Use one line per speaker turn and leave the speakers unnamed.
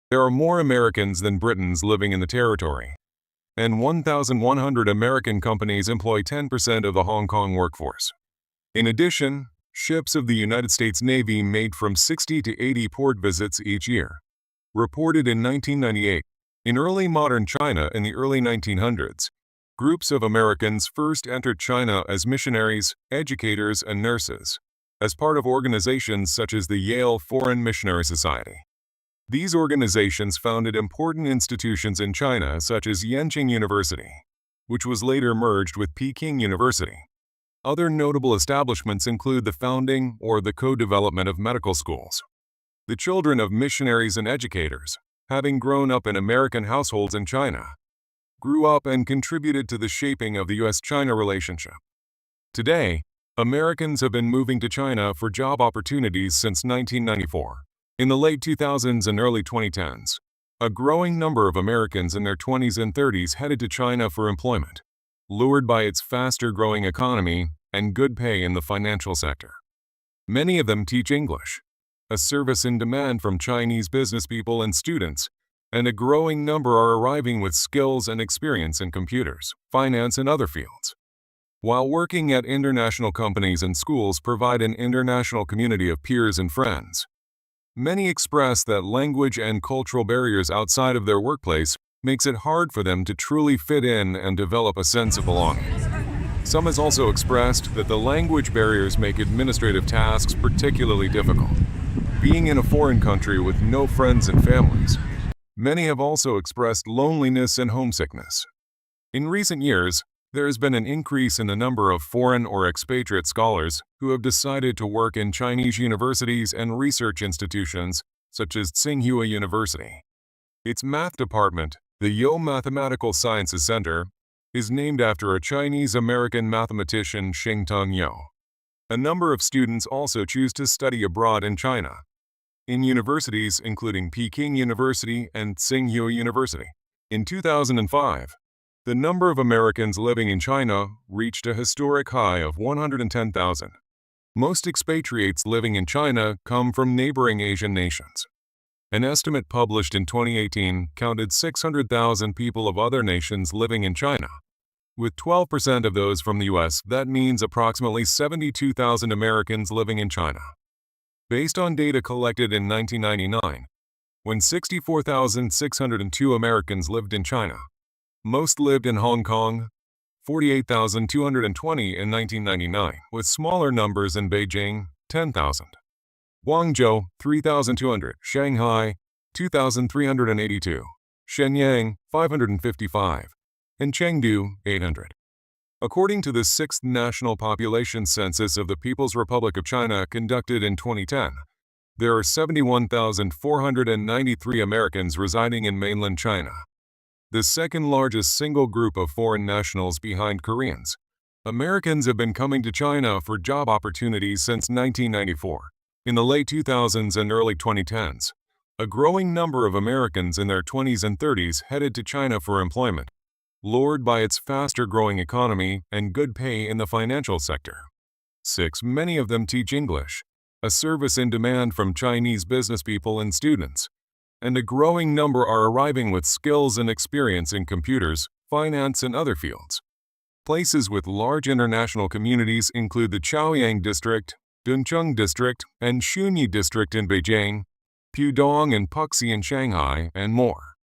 There are more Americans than Britons living in the territory, and 1,100 American companies employ 10% of the Hong Kong workforce. In addition, ships of the United States Navy made from 60 to 80 port visits each year. Reported in 1998, in early modern China in the early 1900s, groups of Americans first entered China as missionaries, educators, and nurses, as part of organizations such as the Yale Foreign Missionary Society. These organizations founded important institutions in China such as Yenching University, which was later merged with Peking University. Other notable establishments include the founding or the co-development of medical schools. The children of missionaries and educators, having grown up in American households in China, grew up and contributed to the shaping of the U.S.-China relationship. Today, Americans have been moving to China for job opportunities since 1994. In the late 2000s and early 2010s, a growing number of Americans in their 20s and 30s headed to China for employment, lured by its faster-growing economy and good pay in the financial sector. Many of them teach English, a service in demand from Chinese businesspeople and students, and a growing number are arriving with skills and experience in computers, finance, and other fields. While working at international companies and schools provide an international community of peers and friends, many express that language and cultural barriers outside of their workplace makes it hard for them to truly fit in and develop a sense of belonging. Some has also expressed that the language barriers make administrative tasks particularly difficult. Being in a foreign country with no friends and families, many have also expressed loneliness and homesickness. In recent years, there has been an increase in the number of foreign or expatriate scholars who have decided to work in Chinese universities and research institutions such as Tsinghua University. Its math department, the Yo Mathematical Sciences Center, is named after a Chinese-American mathematician Xingtong Yo. A number of students also choose to study abroad in China, in universities including Peking University and Tsinghua University. In 2005, the number of Americans living in China reached a historic high of 110,000. Most expatriates living in China come from neighboring Asian nations. An estimate published in 2018 counted 600,000 people of other nations living in China. With 12% of those from the US, that means approximately 72,000 Americans living in China. Based on data collected in 1999, when 64,602 Americans lived in China, most lived in Hong Kong, 48,220 in 1999, with smaller numbers in Beijing, 10,000. Guangzhou, 3,200, Shanghai, 2,382, Shenyang, 555, and Chengdu, 800. According to the 6th National Population Census of the People's Republic of China conducted in 2010, there are 71,493 Americans residing in mainland China, the second largest single group of foreign nationals behind Koreans. Americans have been coming to China for job opportunities since 1994. In the late 2000s and early 2010s, a growing number of Americans in their 20s and 30s headed to China for employment, lured by its faster-growing economy and good pay in the financial sector. 6. Many of them teach English, a service in demand from Chinese businesspeople and students, and a growing number are arriving with skills and experience in computers, finance, and other fields. Places with large international communities include the Chaoyang District, Duncheng District, and Shunyi District in Beijing, Pudong and Puxi in Shanghai, and more.